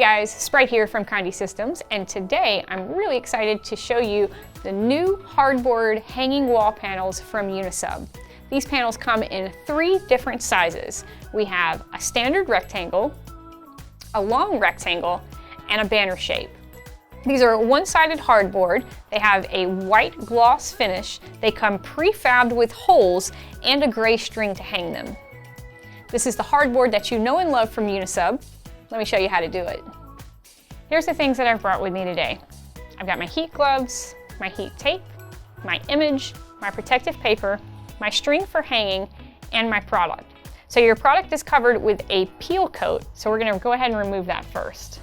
guys, Sprite here from Condé Systems, and today I'm really excited to show you the new hardboard hanging wall panels from Unisub. These panels come in 3 different sizes. We have a standard rectangle, a long rectangle, and a banner shape. These are one-sided hardboard. They have a white gloss finish. They come prefabbed with holes and a gray string to hang them. This is the hardboard that you know and love from Unisub. Let me show you how to do it. Here's the things that I've brought with me today. I've got my heat gloves, my heat tape, my image, my protective paper, my string for hanging, and my product. So your product is covered with a peel coat, so we're gonna go ahead and remove that first.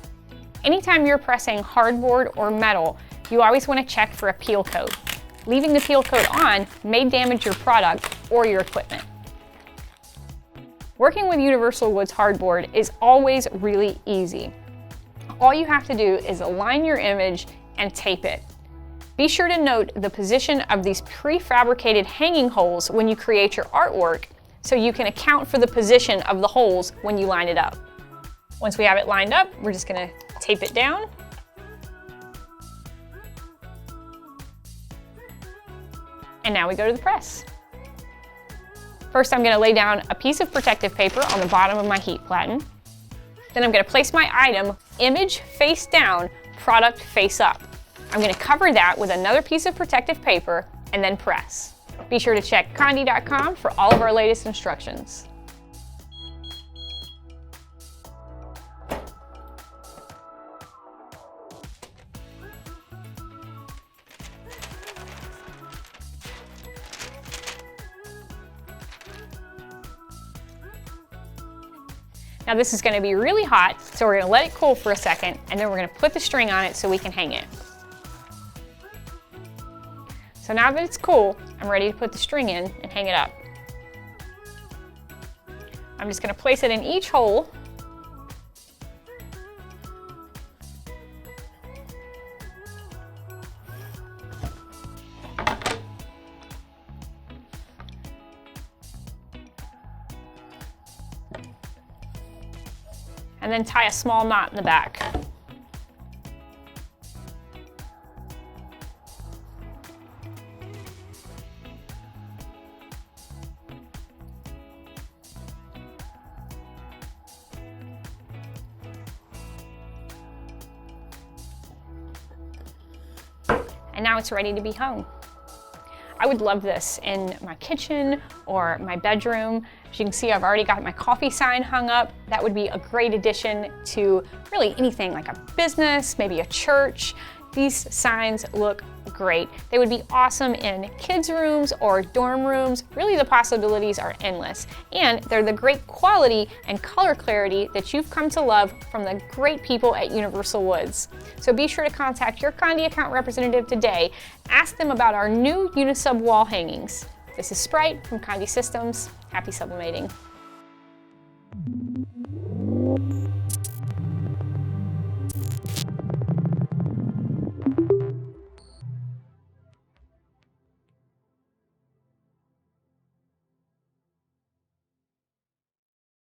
Anytime you're pressing hardboard or metal, you always wanna check for a peel coat. Leaving the peel coat on may damage your product or your equipment. Working with Universal Wood's hardboard is always really easy. All you have to do is align your image and tape it. Be sure to note the position of these prefabricated hanging holes when you create your artwork so you can account for the position of the holes when you line it up. Once we have it lined up, we're just gonna tape it down. And now we go to the press. First, I'm gonna lay down a piece of protective paper on the bottom of my heat platen. Then I'm gonna place my item, image face down, product face up. I'm gonna cover that with another piece of protective paper and then press. Be sure to check Conde.com for all of our latest instructions. Now this is gonna be really hot, so we're gonna let it cool for a second, and then we're gonna put the string on it so we can hang it. So now that it's cool, I'm ready to put the string in and hang it up. I'm just gonna place it in each hole. And then tie a small knot in the back. And now it's ready to be hung. I would love this in my kitchen or my bedroom. As you can see, I've already got my coffee sign hung up. That would be a great addition to really anything like a business, maybe a church. These signs look great. They would be awesome in kids' rooms or dorm rooms. Really, the possibilities are endless. And they're the great quality and color clarity that you've come to love from the great people at Universal Woods. So be sure to contact your Conde account representative today. Ask them about our new Unisub wall hangings. This is Sprite from Condé Systems. Happy sublimating.